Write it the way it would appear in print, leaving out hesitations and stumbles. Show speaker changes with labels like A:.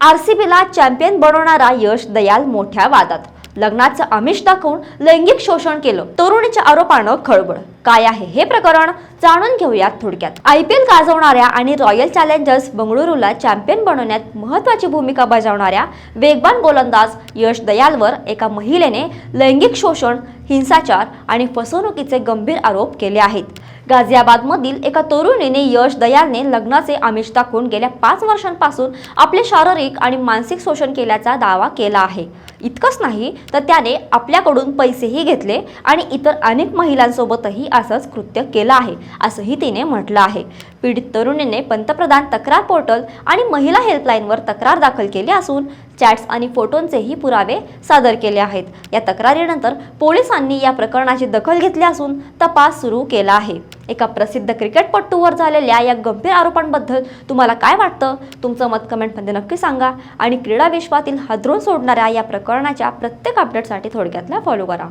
A: आरसीबीला champion बनवणारा यश दयाल मोठ्या वादात. लग्नाचं आमिष दाखवून लैंगिक शोषण केलं, तरुणीच्या आरोपानं खळबळ. काय आहे हे प्रकरण जाणून घेऊयात थोडक्यात. IPL गाजवणाऱ्या आणि रॉयल चॅलेंजर्स बंगळुरूला चॅम्पियन बनवण्यात महत्त्वाची भूमिका बजावणाऱ्या वेगवान गोलंदाज यश दयालवर एका महिलेने लैंगिक शोषण, हिंसाचार आणि फसवणुकीचे गंभीर आरोप केले आहेत. गाझियाबादमधील एका तरुणीने यश दयालने लग्नाचे आमिष दाखवून गेल्या 5 वर्षांपासून आपले शारीरिक आणि मानसिक शोषण केल्याचा दावा केला आहे. इतकंच नाही तर त्याने आपल्याकडून पैसेही घेतले आणि इतर अनेक महिलांसोबतही असंच कृत्य केलं आहे, असंही तिने म्हटलं आहे. पीडित तरुणीने पंतप्रधान तक्रार पोर्टल आणि महिला हेल्पलाईनवर तक्रार दाखल केली असून चॅट्स आणि फोटोंचेही पुरावे सादर केले आहेत. या तक्रारीनंतर पोलिसांनी या प्रकरणाची दखल घेतली असून तपास सुरू केला आहे. एका प्रसिद्ध क्रिकेटपटूवर झालेल्या या गंभीर आरोपांबद्दल तुम्हाला काय वाटतं? तुमचं मत कमेंटमध्ये नक्की सांगा आणि क्रीडा विश्वातील हादरून सोडणाऱ्या या प्रकरणाच्या प्रत्येक अपडेटसाठी थोडक्यातला फॉलो करा.